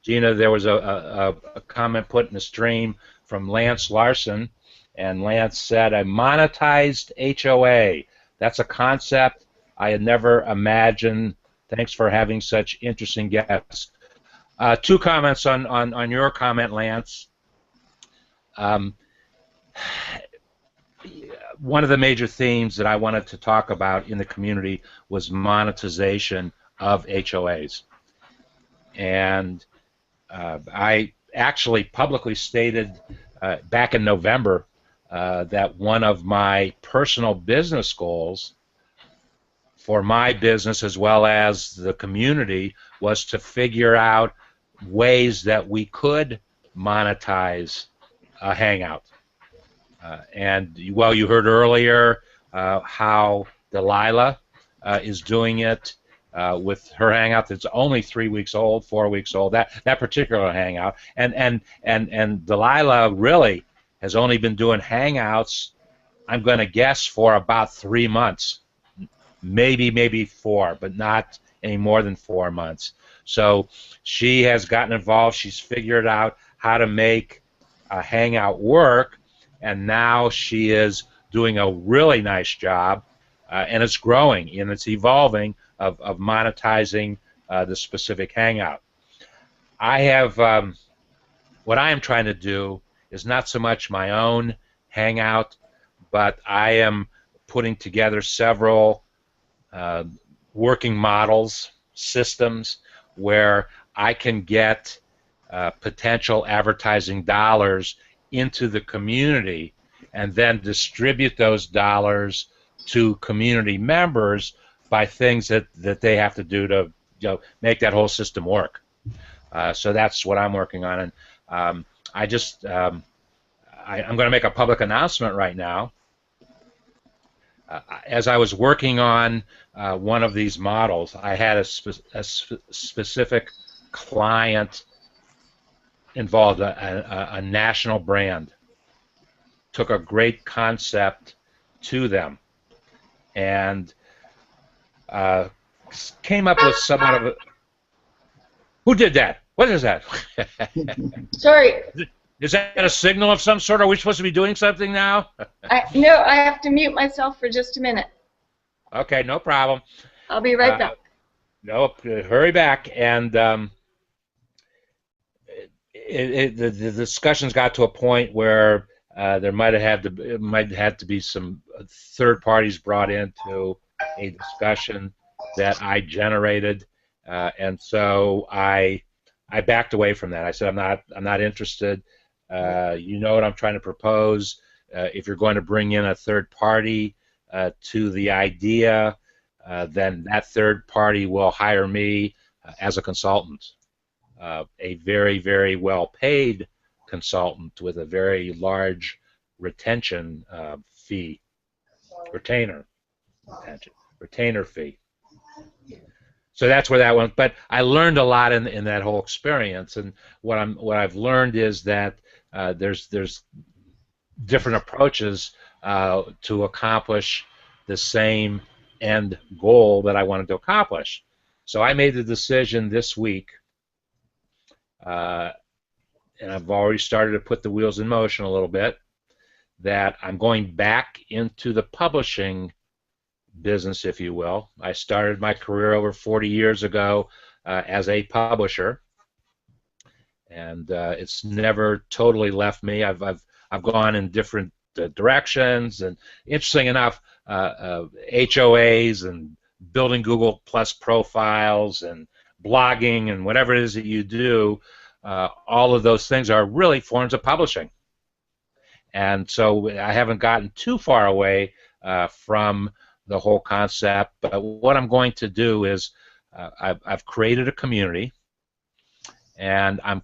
Gina, there was a comment put in the stream from Lance Larson, and Lance said, a monetized HOA. That's a concept I had never imagined. Thanks for having such interesting guests. Two comments on your comment, Lance. One of the major themes that I wanted to talk about in the community was monetization of HOAs. And I actually publicly stated back in November that one of my personal business goals for my business as well as the community was to figure out ways that we could monetize a Hangout. And well, you heard earlier how Delilah is doing it with her Hangout that's only 3 weeks old, 4 weeks old. That particular Hangout, and Delilah really has only been doing Hangouts, I'm going to guess, for about 3 months, maybe 4, but not any more than 4 months. So she has gotten involved. She's figured out how to make a Hangout work, and now she is doing a really nice job, and it's growing and it's evolving of monetizing the specific Hangout. I have what I am trying to do is not so much my own Hangout, but I am putting together several working models, systems, where I can get potential advertising dollars into the community and then distribute those dollars to community members by things that they have to do to make that whole system work. So that's what I'm working on, and I'm going to make a public announcement right now. As I was working on one of these models, I had a specific client involved, a national brand. Took a great concept to them and came up with somewhat of a... Who did that? What is that? Sorry. Is that a signal of some sort? Are we supposed to be doing something now? No, I have to mute myself for just a minute. Okay, no problem. I'll be right back. No, hurry back. And the discussions got to a point where there might have to be some third parties brought into a discussion that I generated, and so I backed away from that. I said I'm not interested. You know what I'm trying to propose. If you're going to bring in a third party to the idea, then that third party will hire me as a consultant, a very, very well-paid consultant with a very large retention fee, retainer fee. So that's where that went. But I learned a lot in that whole experience, and what I've learned is that there's different approaches to accomplish the same end goal that I wanted to accomplish. So I made the decision this week, and I've already started to put the wheels in motion a little bit, that I'm going back into the publishing business, if you will. I started my career over 40 years ago as a publisher, and it's never totally left me. I've gone in different directions, and interesting enough, HOAs and building Google Plus profiles and blogging and whatever it is that you do, all of those things are really forms of publishing. And so I haven't gotten too far away from the whole concept, but what I'm going to do is I've created a community, and I'm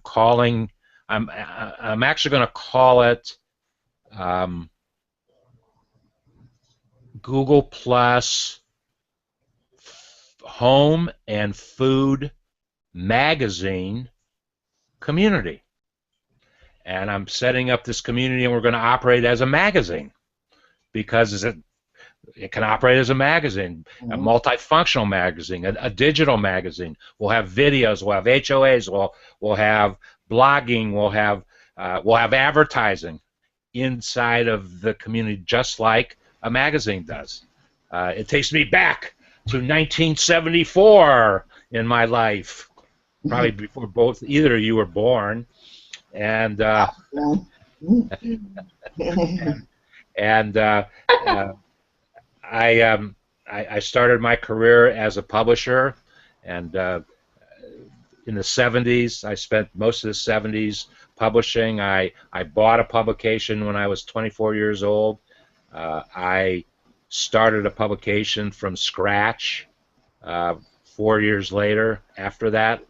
actually going to call it Google Plus Home and Food Magazine Community. And I'm setting up this community, and we're going to operate as a magazine because it can operate as a magazine, a multifunctional magazine, a digital magazine. We'll have videos, we'll have HOAs, we'll have blogging, we'll have advertising inside of the community, just like a magazine does. It takes me back to 1974 in my life, probably before either of you were born, and I started my career as a publisher, and in the 70s, I spent most of the 70s publishing. I bought a publication when I was 24 years old. I started a publication from scratch 4 years later after that.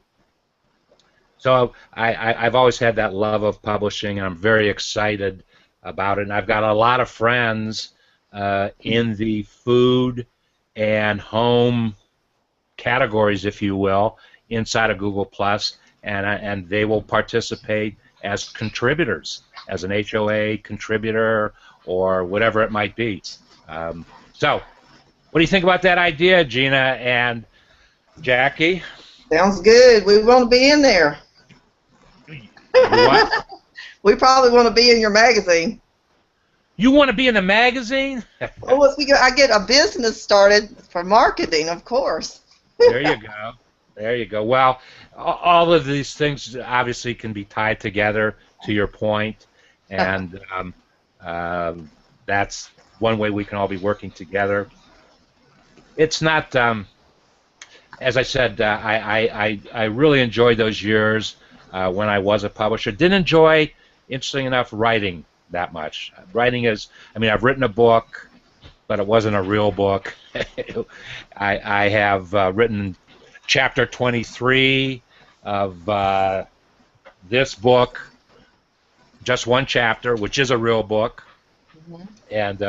So I've always had that love of publishing, and I'm very excited about it. And I've got a lot of friends in the food and home categories, if you will, inside of Google Plus, and they will participate as contributors, as an HOA contributor or whatever it might be. So, what do you think about that idea, Gina and Jackie? Sounds good. We want to be in there. What? We probably want to be in your magazine. You want to be in the magazine? Well, I get a business started for marketing, of course. There you go. There you go. Well, all of these things obviously can be tied together, to your point, and that's one way we can all be working together. It's not, as I said, I really enjoyed those years when I was a publisher. Didn't enjoy, interesting enough, writing that much. Writing is, I mean, I've written a book, but it wasn't a real book. I have written chapter 23 of this book, just one chapter, which is a real book, and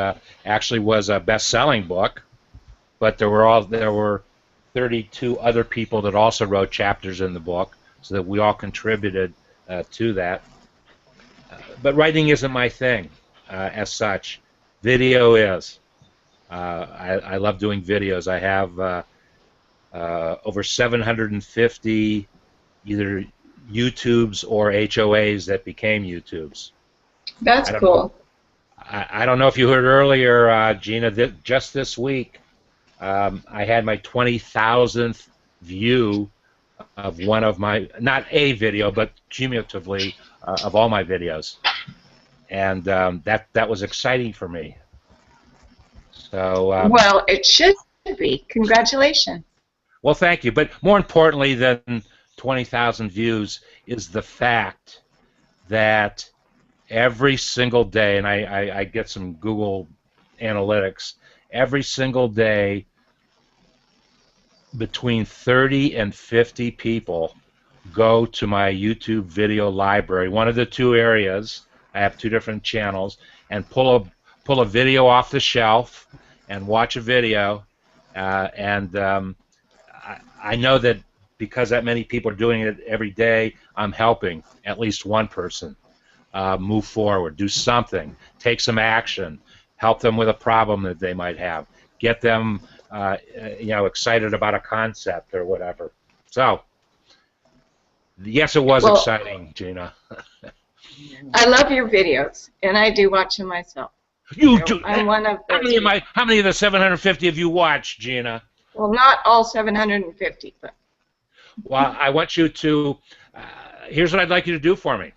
actually was a best-selling book. But there were 32 other people that also wrote chapters in the book, so that we all contributed to that. But writing isn't my thing, as such. Video is. I love doing videos. I have over 750 either YouTubes or HOAs that became YouTubes. That's cool. I don't know if you heard earlier, Gina, that just this week I had my 20,000th view of one of my, not a video, but cumulatively of all my videos. And that was exciting for me. So well, it should be. Congratulations. Well, thank you. But more importantly than 20,000 views is the fact that every single day, and I get some Google Analytics, every single day between 30 and 50 people go to my YouTube video library, one of the two areas. I have two different channels, and pull a video off the shelf and watch a video, and I know that because that many people are doing it every day, I'm helping at least one person move forward, do something, take some action, help them with a problem that they might have, get them excited about a concept or whatever. So, yes, it was exciting, Gina. I love your videos, and I do watch them myself. You do. I'm one of those. How many of the 750 have you watched, Gina? Well, not all 750, but. Well, I want you to. Here's what I'd like you to do for me.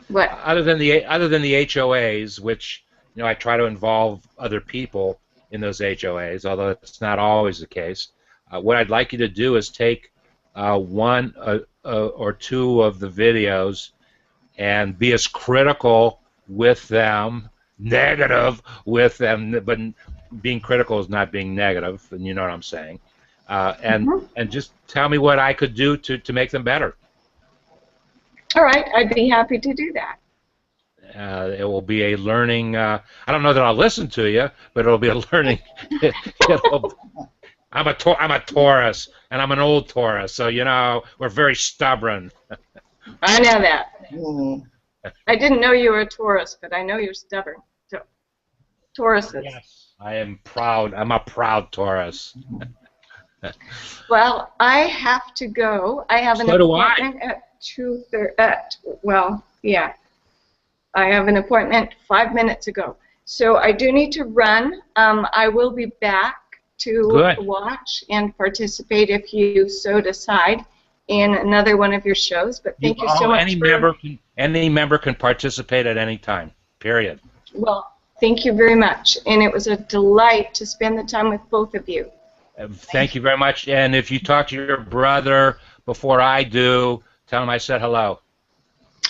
What? Other than the HOAs, which I try to involve other people in those HOAs, although it's not always the case. What I'd like you to do is take one or two of the videos and be as critical with them, negative with them, but being critical is not being negative, and you know what I'm saying. And just tell me what I could do to make them better. All right, I'd be happy to do that. It will be a learning. I don't know that I'll listen to you, but it'll be a learning. I'm a Taurus, and I'm an old Taurus, so we're very stubborn. I know that. Mm-hmm. I didn't know you were a Taurus, but I know you're stubborn. So, Tauruses. Yes, I am proud. I'm a proud Taurus. Well, I have to go. I have an appointment at 2:30. Well, yeah. I have an appointment 5 minutes ago. So I do need to run. I will be back to watch and participate if you so decide in another one of your shows. But thank you so much. Any member can participate at any time. Period. Well, thank you very much. And it was a delight to spend the time with both of you. Thank you very much. And if you talk to your brother before I do, tell him I said hello.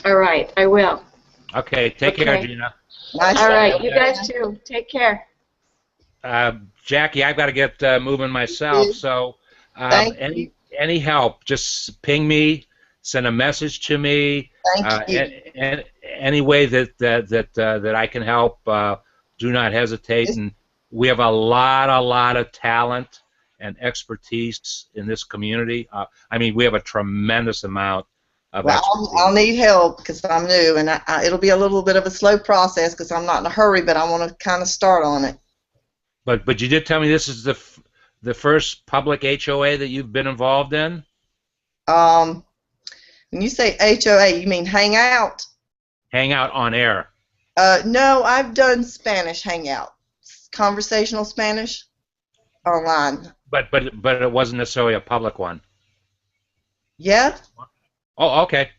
All right, I will. Okay, take care, Okay. Gina. Nice. All right, you guys too. Take care. Jackie, I've got to get moving myself. So, Thank you. any help, just ping me, send a message to me. Thank you. And any way that I can help, do not hesitate. And we have a lot of talent and expertise in this community. I mean, we have a tremendous amount of Well, expertise. I'll need help because I'm new, and it'll be a little bit of a slow process because I'm not in a hurry, but I want to kind of start on it. But you did tell me this is the first public HOA that you've been involved in? When you say HOA, you mean Hangout? Hangout on air. No, I've done Spanish Hangout, conversational Spanish, online. But it wasn't necessarily a public one. Yeah, Oh, okay.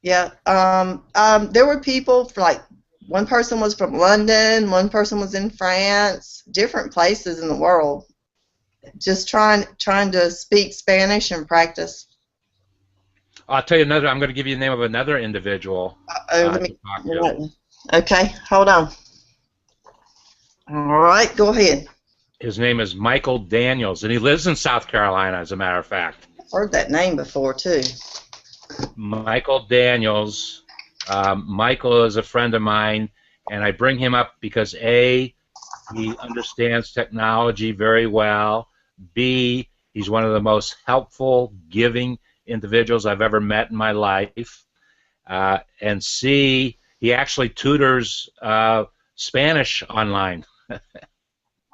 yeah. There were people like one person was from London, one person was in France, different places in the world, just trying to speak Spanish and practice. I'll tell you another. I'm going to give you the name of another individual Let to me. talk to. Okay, hold on. All right, go ahead. His name is Michael Daniels, and he lives in South Carolina, as a matter of fact. I've heard that name before too. Michael Daniels. Michael is a friend of mine, and I bring him up because A, he understands technology very well. B, he's one of the most helpful, giving individuals I've ever met in my life. And C, he actually tutors Spanish online.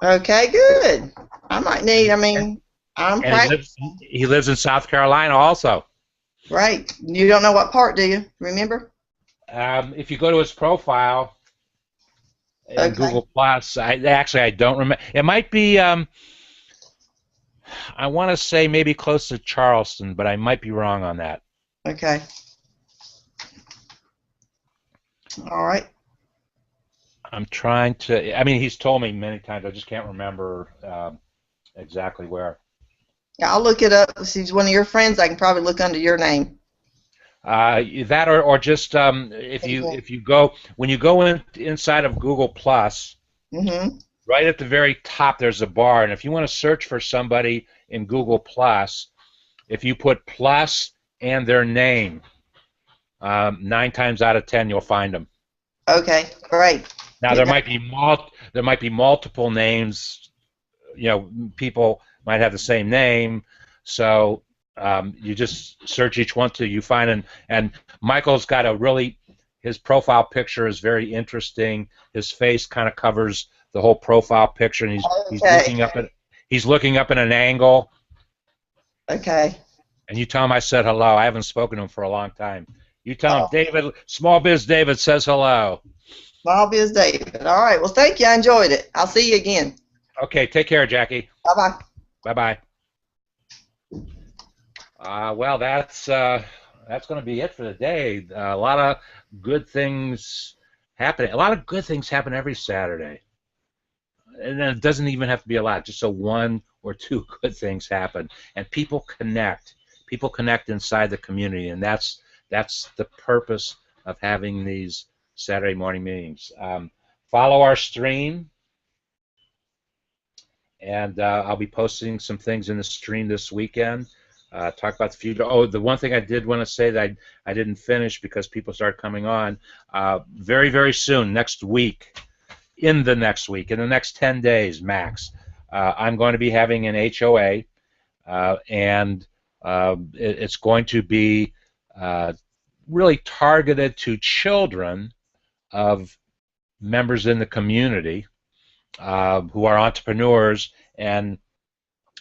Okay, good. I might need. I mean, I'm And he lives in South Carolina also. Right. You don't know what part, do you? Remember? If you go to his profile in Okay. Google Plus, I don't remember. It might be. I want to say maybe close to Charleston, but I might be wrong on that. Okay. All right. I'm trying to. I mean, he's told me many times. I just can't remember exactly where. Yeah, I'll look it up. If he's one of your friends, I can probably look under your name. That or just if you go when you go inside of Google Plus, Mm-hmm. right at the very top there's a bar, and if you want to search for somebody in Google Plus, if you put plus and their name, 9 times out of 10 you'll find them. Okay, great. Now there might be multiple names. You know, people might have the same name, so you just search each one till you find. And Michael's got his profile picture is very interesting. His face kind of covers the whole profile picture, and he's looking up at an angle. Okay. And you tell him I said hello. I haven't spoken to him for a long time. You tell him David, Small Biz David says hello. Small Biz David. All right. Well, thank you. I enjoyed it. I'll see you again. Okay, take care, Jackie. Bye-bye. Bye-bye. Well, that's going to be it for the day. A lot of good things happening. A lot of good things happen every Saturday. And then it doesn't even have to be a lot. Just so 1 or 2 good things happen. And people connect. People connect inside the community, and that's the purpose of having these Saturday morning meetings. Follow our stream, and I'll be posting some things in the stream this weekend. Talk about the future. Oh, the one thing I did want to say that I didn't finish because people started coming on. Very, very soon, next week, in the next 10 days max, I'm going to be having an HOA, and it's going to be really targeted to children of members in the community who are entrepreneurs, and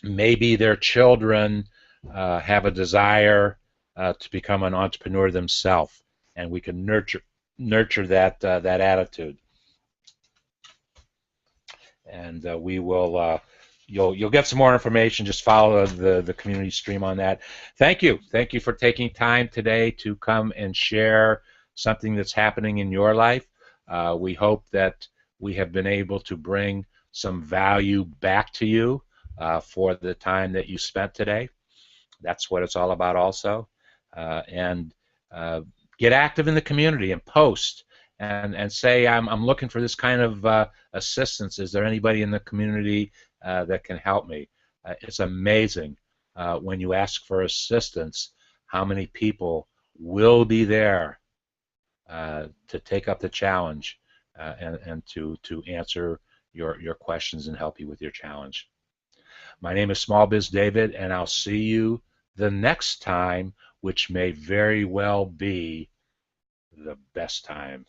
maybe their children have a desire to become an entrepreneur themselves, and we can nurture that attitude. And we will. You'll get some more information. Just follow the community stream on that. Thank you for taking time today to come and share something that's happening in your life. We hope that we have been able to bring some value back to you for the time that you spent today. That's what it's all about also. And get active in the community and post and say, I'm looking for this kind of assistance. Is there anybody in the community that can help me? It's amazing when you ask for assistance how many people will be there to take up the challenge and to answer your questions and help you with your challenge. My name is Small Biz David, and I'll see you the next time, which may very well be the best time.